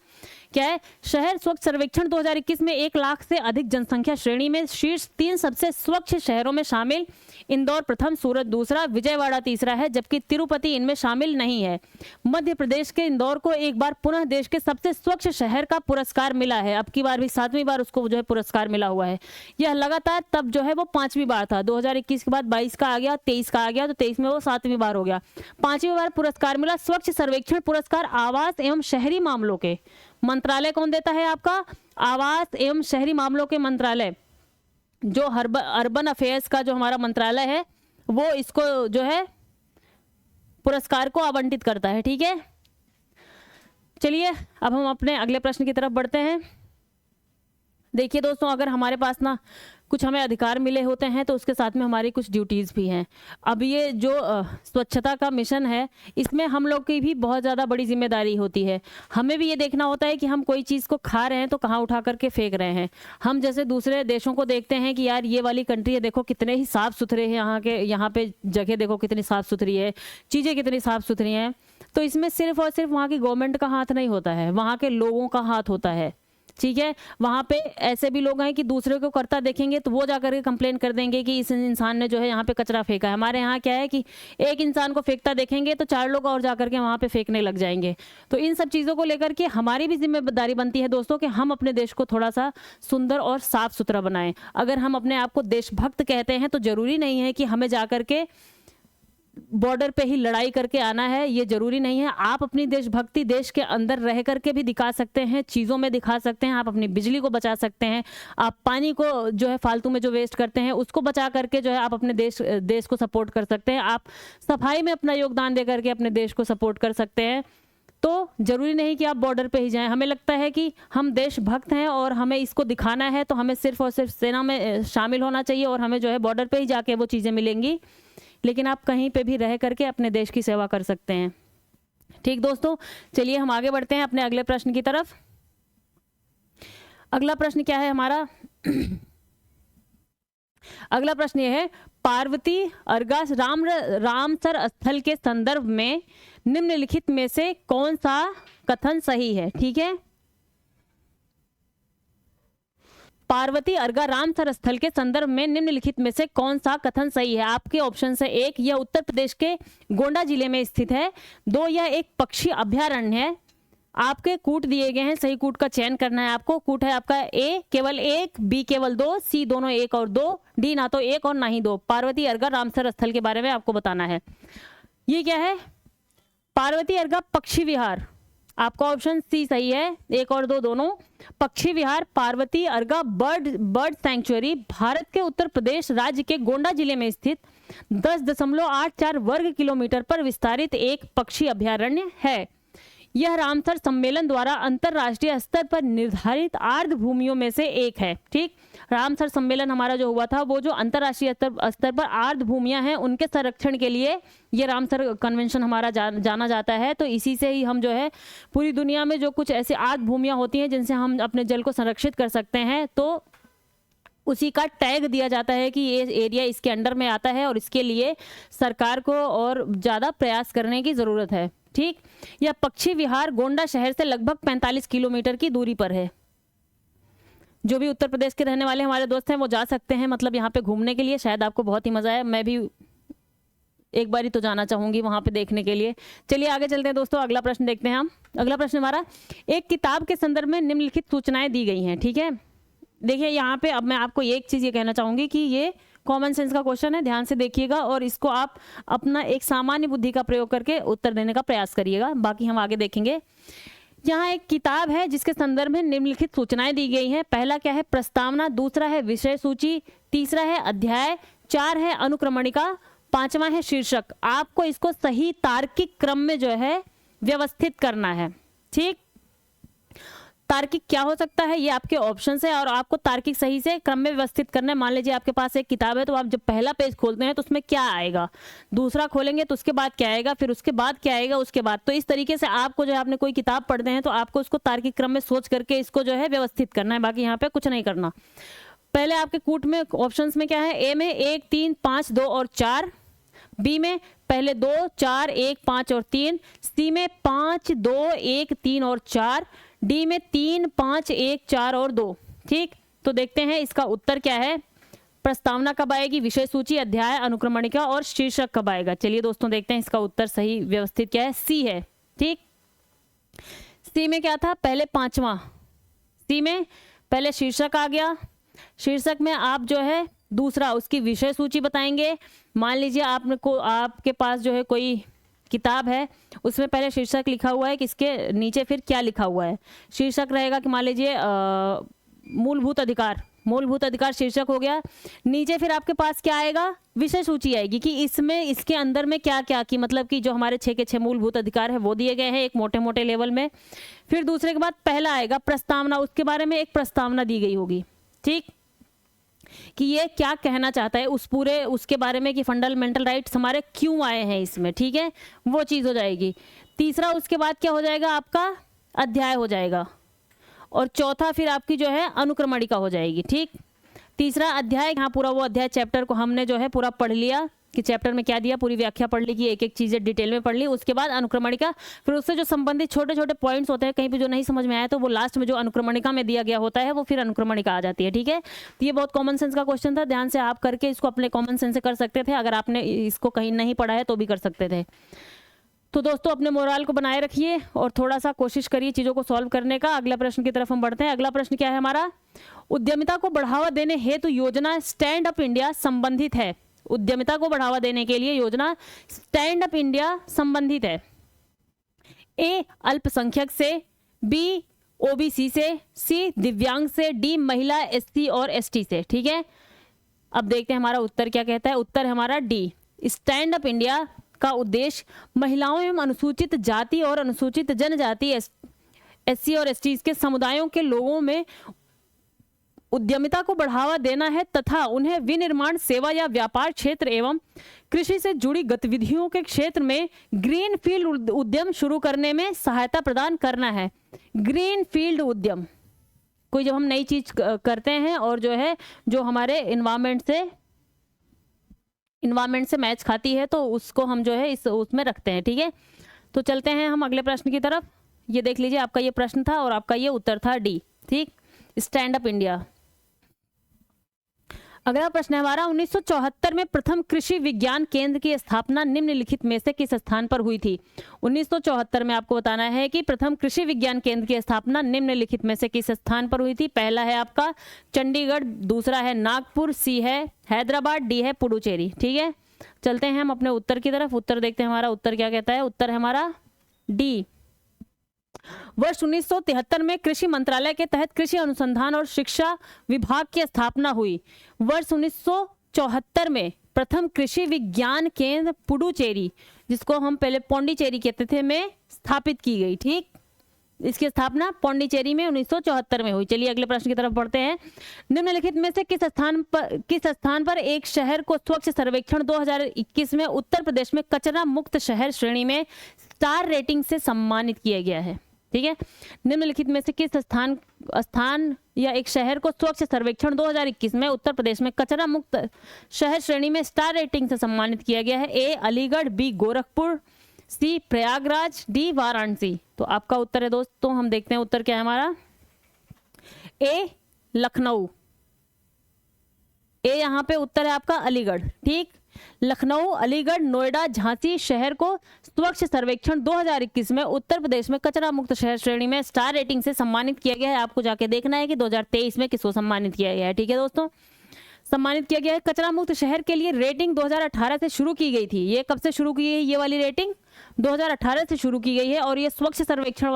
क्या है, शहर स्वच्छ सर्वेक्षण 2021 में 1 लाख से अधिक जनसंख्या श्रेणी में शीर्ष 3 सबसे स्वच्छ शहरों में शामिल इंदौर प्रथम, सूरत दूसरा, विजयवाड़ा तीसरा है, जबकि तिरुपति इनमें शामिल नहीं है। मध्य प्रदेश के इंदौर को एक बार पुनः देश के सबसे स्वच्छ शहर का पुरस्कार मिला है। अब की बार भी 7वीं बार उसको जो है पुरस्कार मिला हुआ है। यह लगातार तब जो है वो 5वीं बार था। 2021 के बाद 22 का आ गया, 23 का आ गया, तो 23 में वो 7वीं बार हो गया। 5वीं बार पुरस्कार मिला। स्वच्छ सर्वेक्षण पुरस्कार आवास एवं शहरी मामलों के मंत्रालय कौन देता है? आपका आवास एवं शहरी मामलों के मंत्रालय, जो अर्बन अफेयर्स का जो हमारा मंत्रालय है, वो इसको जो है पुरस्कार को आवंटित करता है। ठीक है, चलिए अब हम अपने अगले प्रश्न की तरफ बढ़ते हैं। देखिए दोस्तों, अगर हमारे पास ना कुछ हमें अधिकार मिले होते हैं तो उसके साथ में हमारी कुछ ड्यूटीज़ भी हैं। अब ये जो स्वच्छता का मिशन है, इसमें हम लोग की भी बहुत ज़्यादा बड़ी जिम्मेदारी होती है। हमें भी ये देखना होता है कि हम कोई चीज़ को खा रहे हैं तो कहाँ उठा करके फेंक रहे हैं। हम जैसे दूसरे देशों को देखते हैं कि यार ये वाली कंट्री है, देखो कितने ही साफ़ सुथरे हैं, यहाँ पे जगह देखो कितनी साफ़ सुथरी है, चीज़ें कितनी साफ़ सुथरी हैं। तो इसमें सिर्फ और सिर्फ वहाँ की गवर्नमेंट का हाथ नहीं होता है, वहाँ के लोगों का हाथ होता है। ठीक है। वहाँ पे ऐसे भी लोग हैं कि दूसरे को करता देखेंगे तो वो जाकर के कंप्लेन कर देंगे कि इस इंसान ने जो है यहाँ पे कचरा फेंका है। हमारे यहाँ क्या है कि एक इंसान को फेंकता देखेंगे तो 4 लोग और जाकर के वहाँ पे फेंकने लग जाएंगे। तो इन सब चीज़ों को लेकर के हमारी भी जिम्मेदारी बनती है दोस्तों कि हम अपने देश को थोड़ा सा सुंदर और साफ सुथरा बनाएं। अगर हम अपने आप को देशभक्त कहते हैं तो जरूरी नहीं है कि हमें जाकर के बॉर्डर पे ही लड़ाई करके आना है, ये जरूरी नहीं है। आप अपनी देशभक्ति देश के अंदर रह करके भी दिखा सकते हैं, चीज़ों में दिखा सकते हैं। आप अपनी बिजली को बचा सकते हैं, आप पानी को जो है फालतू में जो वेस्ट करते हैं उसको बचा करके जो है आप अपने देश को सपोर्ट कर सकते हैं। आप सफाई में अपना योगदान दे करके अपने देश को सपोर्ट कर सकते हैं। तो जरूरी नहीं कि आप बॉर्डर पे ही जाएं। हमें लगता है कि हम देशभक्त हैं और हमें इसको दिखाना है तो हमें सिर्फ और सिर्फ सेना में शामिल होना चाहिए और हमें जो है बॉर्डर पे ही जाके वो चीज़ें मिलेंगी। लेकिन आप कहीं पे भी रह करके अपने देश की सेवा कर सकते हैं। ठीक दोस्तों, चलिए हम आगे बढ़ते हैं अपने अगले प्रश्न की तरफ। अगला प्रश्न क्या है हमारा? अगला प्रश्न ये है, पार्वती अर्गा रामसर स्थल के संदर्भ में निम्नलिखित में से कौन सा कथन सही है? ठीक है, पार्वती अर्गा रामसर स्थल के संदर्भ में निम्नलिखित में से कौन सा कथन सही है? आपके ऑप्शन है 1, यह उत्तर प्रदेश के गोंडा जिले में स्थित है। 2, यह एक पक्षी अभ्यारण्य है। आपके कूट दिए गए हैं, सही कूट का चयन करना है आपको। कूट है आपका ए केवल 1, बी केवल 2, सी दोनों 1 और 2, डी ना तो 1 और ना ही 2। पार्वती अर्गा रामसर स्थल के बारे में आपको बताना है। ये क्या है? पार्वती अर्गा पक्षी विहार। आपका ऑप्शन सी सही है, 1 और 2 दोनों। पक्षी विहार पार्वती अर्गा बर्ड सैंक्चुअरी भारत के उत्तर प्रदेश राज्य के गोंडा जिले में स्थित 10.84 वर्ग किलोमीटर पर विस्तारित एक पक्षी अभ्यारण्य है। यह रामसर सम्मेलन द्वारा अंतरराष्ट्रीय स्तर पर निर्धारित आर्द्र भूमियों में से एक है। ठीक, रामसर सम्मेलन हमारा जो हुआ था वो जो अंतरराष्ट्रीय स्तर पर आर्द्र भूमियां हैं उनके संरक्षण के लिए ये रामसर कन्वेंशन हमारा जाना जाता है। तो इसी से ही हम जो है पूरी दुनिया में जो कुछ ऐसी आर्द्र भूमियां होती हैं जिनसे हम अपने जल को संरक्षित कर सकते हैं, तो उसी का टैग दिया जाता है कि ये एरिया इसके अंडर में आता है और इसके लिए सरकार को और ज़्यादा प्रयास करने की ज़रूरत है। ठीक, यह पक्षी विहार गोंडा शहर से लगभग 45 किलोमीटर की दूरी पर है। जो भी उत्तर प्रदेश के रहने वाले हमारे दोस्त हैं वो जा सकते हैं, मतलब यहाँ पे घूमने के लिए। शायद आपको बहुत ही मज़ा आए, मैं भी एक बारी तो जाना चाहूँगी वहाँ पे देखने के लिए। चलिए आगे चलते हैं दोस्तों, अगला प्रश्न देखते हैं हम। अगला प्रश्न हमारा, एक किताब के संदर्भ में निम्नलिखित सूचनाएं दी गई हैं। ठीक है, देखिए यहाँ पे अब मैं आपको एक चीज़ ये कहना चाहूँगी कि ये कॉमन सेंस का क्वेश्चन है, ध्यान से देखिएगा और इसको आप अपना एक सामान्य बुद्धि का प्रयोग करके उत्तर देने का प्रयास करिएगा, बाकी हम आगे देखेंगे। यहाँ एक किताब है जिसके संदर्भ में निम्नलिखित सूचनाएं दी गई हैं। पहला क्या है? प्रस्तावना। दूसरा है विषय सूची। तीसरा है अध्याय। 4 है अनुक्रमणिका। 5वां है शीर्षक। आपको इसको सही तार्किक क्रम में जो है व्यवस्थित करना है। ठीक, तार्किक क्या हो सकता है ये आपके ऑप्शन है और आपको तार्किक सही से क्रम में व्यवस्थित करना है। मान लीजिए आपके पास एक किताब है तो आप जब पहला पेज खोलते हैं तो उसमें क्या आएगा, दूसरा खोलेंगे तो उसके बाद क्या आएगा, फिर उसके बाद क्या आएगा, उसके बाद। तो इस तरीके से आपको जो है आपने कोई किताब पढ़ते हैं तो आपको उसको तार्किक क्रम में सोच करके इसको जो है व्यवस्थित करना है, बाकी यहाँ पे कुछ नहीं करना। पहले आपके कूट में ऑप्शन में क्या है? ए में 1, 3, 5, 2 और 4। बी में पहले 2, 4, 1, 5 और 3। सी में 5, 2, 1, 3 और 4। डी में 3, 5, 1, 4 और 2। ठीक, तो देखते हैं इसका उत्तर क्या है। प्रस्तावना कब आएगी, विषय सूची, अध्याय, अनुक्रमणिका और शीर्षक कब आएगा? चलिए दोस्तों देखते हैं इसका उत्तर सही व्यवस्थित क्या है। सी है। ठीक, सी में क्या था? पहले 5वां। सी में पहले शीर्षक आ गया। शीर्षक में आप जो है दूसरा उसकी विषय सूची बताएंगे। मान लीजिए आपके पास जो है कोई किताब है, उसमें पहले शीर्षक लिखा हुआ है कि इसके नीचे फिर क्या लिखा हुआ है। शीर्षक रहेगा कि मान लीजिए मूलभूत अधिकार। मूलभूत अधिकार शीर्षक हो गया। नीचे फिर आपके पास क्या आएगा? विषय सूची आएगी कि इसमें इसके अंदर में क्या क्या की, मतलब कि जो हमारे 6 के 6 मूलभूत अधिकार है वो दिए गए हैं एक मोटे मोटे लेवल में। फिर दूसरे के बाद पहला आएगा प्रस्तावना, उसके बारे में एक प्रस्तावना दी गई होगी। ठीक, कि ये क्या कहना चाहता है उसके बारे में कि फंडामेंटल राइट्स हमारे क्यों आए हैं इसमें। ठीक है, वो चीज़ हो जाएगी। तीसरा उसके बाद क्या हो जाएगा? आपका अध्याय हो जाएगा। और चौथा फिर आपकी जो है अनुक्रमणिका हो जाएगी। ठीक, तीसरा अध्याय, यहाँ पूरा वो अध्याय चैप्टर को हमने जो है पूरा पढ़ लिया। कि चैप्टर में क्या दिया, पूरी व्याख्या पढ़ ली कि एक एक चीज़ें डिटेल में पढ़ ली। उसके बाद अनुक्रमणिका, फिर उससे जो संबंधित छोटे छोटे पॉइंट्स होते हैं, कहीं पे जो नहीं समझ में आया तो वो लास्ट में जो अनुक्रमणिका में दिया गया होता है वो फिर अनुक्रमणिका आ जाती है। ठीक है, तो ये बहुत कॉमन सेंस का क्वेश्चन था, ध्यान से आप करके इसको अपने कॉमन सेंस से कर सकते थे। अगर आपने इसको कहीं नहीं पढ़ा है तो भी कर सकते थे। तो दोस्तों अपने मोराल को बनाए रखिए और थोड़ा सा कोशिश करिए चीज़ों को सॉल्व करने का। अगला प्रश्न की तरफ हम बढ़ते हैं। अगला प्रश्न क्या है हमारा, उद्यमिता को बढ़ावा देने हेतु योजना स्टैंड अप इंडिया संबंधित है। उद्यमिता को बढ़ावा देने के लिए योजना स्टैंड अप इंडिया संबंधित है। ए अल्पसंख्यक से, बी ओबीसी से, सी दिव्यांग से, डी महिला एससी और एसटी से। ठीक है, अब देखते हैं हमारा उत्तर क्या कहता है। उत्तर है हमारा डी, स्टैंड अप इंडिया का उद्देश्य महिलाओं एवं अनुसूचित जाति और अनुसूचित जनजाति एससी और एसटी के समुदायों के लोगों में उद्यमिता को बढ़ावा देना है तथा उन्हें विनिर्माण, सेवा या व्यापार क्षेत्र एवं कृषि से जुड़ी गतिविधियों के क्षेत्र में ग्रीन फील्ड उद्यम शुरू करने में सहायता प्रदान करना है। ग्रीन फील्ड उद्यम, कोई जब हम नई चीज करते हैं और जो है जो हमारे इन्वायरमेंट से मैच खाती है तो उसको हम जो है इस उसमें रखते हैं। ठीक है, तो चलते हैं हम अगले प्रश्न की तरफ। ये देख लीजिए, आपका ये प्रश्न था और आपका ये उत्तर था डी। ठीक, स्टैंड अप इंडिया। अगला प्रश्न है हमारा, 1974 में प्रथम कृषि विज्ञान केंद्र की स्थापना निम्नलिखित में से किस स्थान पर हुई थी। 1974 में आपको बताना है कि प्रथम कृषि विज्ञान केंद्र की स्थापना निम्नलिखित में से किस स्थान पर हुई थी। पहला है आपका चंडीगढ़, दूसरा है नागपुर, सी है हैदराबाद, डी है पुडुचेरी। ठीक है, चलते हैं हम अपने उत्तर की तरफ। उत्तर देखते हैं हमारा उत्तर क्या कहता है। उत्तर है हमारा डी। वर्ष 1973 में कृषि मंत्रालय के तहत कृषि अनुसंधान और शिक्षा विभाग की स्थापना हुई। वर्ष 1974 में प्रथम कृषि विज्ञान केंद्र पुडुचेरी, जिसको हम पहले पौंडीचेरी कहते थे, में स्थापित की गई। ठीक, इसकी स्थापना पौंडीचेरी में 1974 में हुई। चलिए अगले प्रश्न की तरफ बढ़ते हैं। निम्नलिखित में से किस स्थान पर एक शहर को स्वच्छ सर्वेक्षण 2021 में उत्तर प्रदेश में कचरा मुक्त शहर श्रेणी में स्टार रेटिंग से सम्मानित किया गया है। ठीक है, निम्नलिखित में से किस स्थान या एक शहर को स्वच्छ सर्वेक्षण 2021 में उत्तर प्रदेश में कचरा मुक्त शहर श्रेणी में स्टार रेटिंग से सम्मानित किया गया है। ए अलीगढ़, बी गोरखपुर, सी प्रयागराज, डी वाराणसी। तो आपका उत्तर है दोस्तों, हम देखते हैं उत्तर क्या है हमारा। ए लखनऊ। ए यहाँ पे उत्तर है आपका अलीगढ़। ठीक, लखनऊ, अलीगढ़, नोएडा, झांसी शहर को स्वच्छ सर्वेक्षण 2021 में उत्तर प्रदेश में कचरा मुक्त शहर श्रेणी में स्टार रेटिंग से सम्मानित किया गया है। आपको जाके देखना है कि 2023 में किसको सम्मानित किया गया है। ठीक है दोस्तों, सम्मानित किया गया है। कचरा मुक्त शहर के लिए रेटिंग 2018 से शुरू की गई थी। ये कब से शुरू की है? ये वाली रेटिंग 2018 से शुरू की गई है। और ये स्वच्छ सर्वेक्षण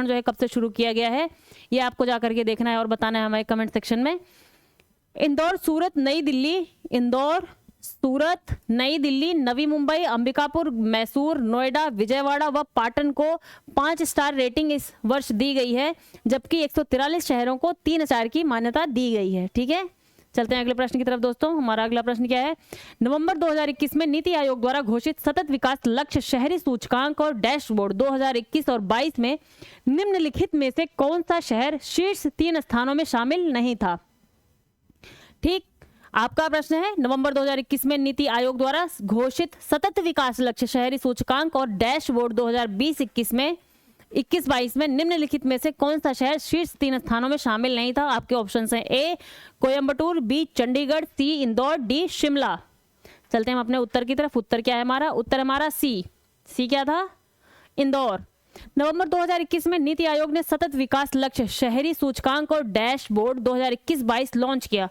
जो है कब से शुरू किया गया है, ये आपको जाकर के देखना है और बताना है हमारे कमेंट सेक्शन में। इंदौर, सूरत, नई दिल्ली, नवी मुंबई, अंबिकापुर, मैसूर, नोएडा, विजयवाड़ा व पाटन को 5 स्टार रेटिंग इस वर्ष दी गई है, जबकि 143 शहरों को 3 स्टार की मान्यता दी गई है। ठीक है, चलते हैं अगले प्रश्न की तरफ दोस्तों। हमारा अगला प्रश्न क्या है। नवंबर 2021 में नीति आयोग द्वारा घोषित सतत विकास लक्ष्य शहरी सूचकांक और डैशबोर्ड 2021 और 22 में निम्नलिखित में से कौन सा शहर शीर्ष 3 स्थानों में शामिल नहीं था। ठीक, आपका प्रश्न है, नवंबर 2021 में नीति आयोग द्वारा घोषित सतत विकास लक्ष्य शहरी सूचकांक और डैशबोर्ड 2020-21 में 21-22 में निम्नलिखित में से कौन सा शहर शीर्ष 3 स्थानों में शामिल नहीं था। आपके ऑप्शन हैं ए कोयंबटूर, बी चंडीगढ़, सी इंदौर, डी शिमला। चलते हैं हम अपने उत्तर की तरफ। उत्तर क्या है हमारा? उत्तर हमारा सी क्या था? इंदौर। नवंबर 2021 में नीति आयोग ने सतत विकास लक्ष्य शहरी सूचकांक और डैशबोर्ड 2021-22 लॉन्च किया।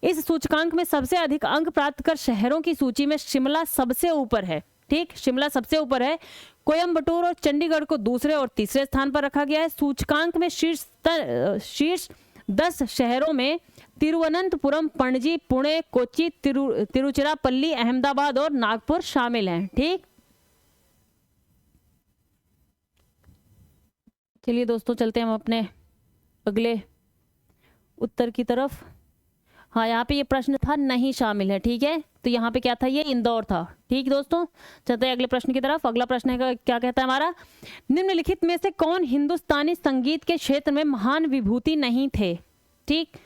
इस सूचकांक में सबसे अधिक अंक प्राप्त कर शहरों की सूची में शिमला सबसे ऊपर है। ठीक, शिमला सबसे ऊपर है। कोयंबटूर और चंडीगढ़ को दूसरे और तीसरे स्थान पर रखा गया है। सूचकांक में शीर्ष 10 शहरों में तिरुवनंतपुरम, पणजी, पुणे, कोच्चि, तिरुचिरापल्ली, अहमदाबाद और नागपुर शामिल हैं। ठीक, चलिए दोस्तों चलते हैं हम अपने अगले उत्तर की तरफ। हाँ, यहाँ पे ये प्रश्न था नहीं शामिल है। ठीक है, तो यहाँ पे क्या था? ये इंदौर था। ठीक दोस्तों, चलते हैं अगले प्रश्न की तरफ। अगला प्रश्न है क्या कहता है हमारा। निम्नलिखित में से कौन हिंदुस्तानी संगीत के क्षेत्र में महान विभूति नहीं थे। ठीक,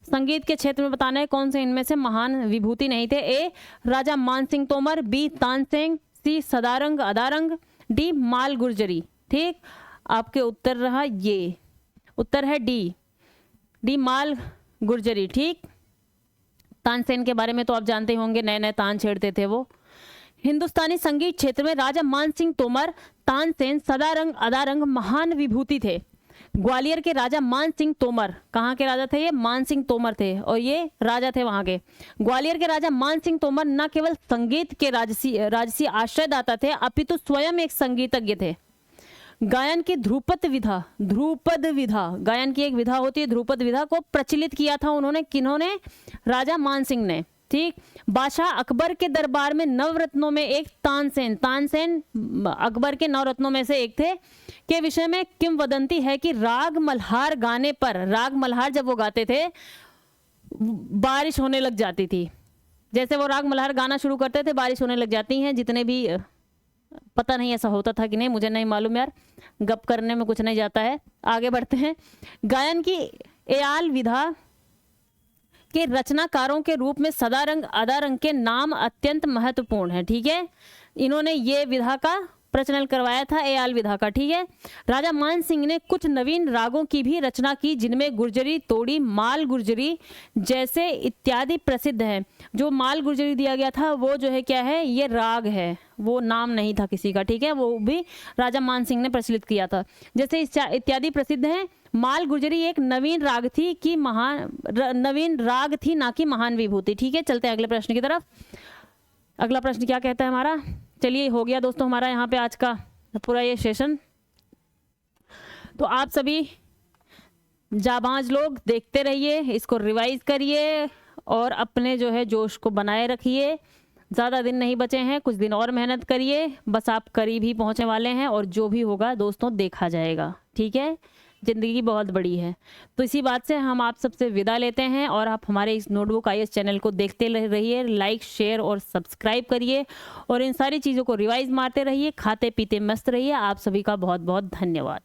संगीत के क्षेत्र में बताना है कौन से इनमें से महान विभूति नहीं थे। ए राजा मानसिंह तोमर, बी तानसेन, सी सदारंग अदारंग, डी माल गुर्जरी। ठीक, आपके उत्तर रहा ये, उत्तर है डी माल गुर्जरी। ठीक, तानसेन के बारे में तो आप जानते होंगे, नए नए तान छेड़ते थे वो। हिंदुस्तानी संगीत क्षेत्र में राजा मानसिंह तोमर, तानसेन, सदारंग अदारंग महान विभूति थे। ग्वालियर के राजा मानसिंह तोमर, कहाँ के राजा थे ये? मानसिंह तोमर थे, और ये राजा थे वहाँ के। ग्वालियर के राजा मानसिंह तोमर न केवल संगीत के राजसी आश्रयदाता थे, अपितु स्वयं एक संगीतज्ञ थे। गायन की ध्रुपद विधा, गायन की एक विधा होती है ध्रुपद विधा, को प्रचलित किया था उन्होंने, किन्होंने? राजा मानसिंह ने। ठीक, बादशाह अकबर के दरबार में नवरत्नों में एक तानसेन अकबर के नवरत्नों में से एक थे, के विषय में किंवदंती है कि राग मल्हार गाने पर, राग मल्हार जब वो गाते थे बारिश होने लग जाती थी। जैसे वो राग मल्हार गाना शुरू करते थे बारिश होने लग जाती हैं। जितने भी, पता नहीं ऐसा होता था कि नहीं, मुझे नहीं मालूम यार, गप करने में कुछ नहीं जाता है। आगे बढ़ते हैं। गायन की एयाल विधा के रचनाकारों के रूप में सदारंग अदारंग के नाम अत्यंत महत्वपूर्ण है। ठीक है, इन्होंने ये विधा का प्रचलन करवाया था, एयाल विधा का। ठीक है, राजा मान सिंह ने कुछ नवीन रागों की भी रचना की, जिनमें गुर्जरी, तोड़ी, माल गुर्जरी जैसे इत्यादि प्रसिद्ध हैं। जो माल गुर्जरी दिया गया था वो जो है क्या है, ये राग है, वो नाम नहीं था किसी का। ठीक है, वो भी राजा मान सिंह ने प्रचलित किया था। जैसे इत्यादि प्रसिद्ध हैं। माल गुर्जरी एक नवीन राग थी कि नवीन राग थी, ना कि महान विभूति। ठीक है, चलते हैं अगले प्रश्न की तरफ। अगला प्रश्न क्या कहता है हमारा? चलिए, हो गया दोस्तों हमारा यहाँ पे आज का पूरा ये सेशन। तो आप सभी जाबाज लोग देखते रहिए, इसको रिवाइज करिए और अपने जो है जोश को बनाए रखिए। ज़्यादा दिन नहीं बचे हैं, कुछ दिन और मेहनत करिए, बस आप करीब ही पहुँचने वाले हैं, और जो भी होगा दोस्तों देखा जाएगा। ठीक है, ज़िंदगी बहुत बड़ी है। तो इसी बात से हम आप सबसे विदा लेते हैं, और आप हमारे इस नोटबुक IAS चैनल को देखते रहिए, लाइक, शेयर और सब्सक्राइब करिए, और इन सारी चीज़ों को रिवाइज मारते रहिए, खाते पीते मस्त रहिए। आप सभी का बहुत बहुत धन्यवाद।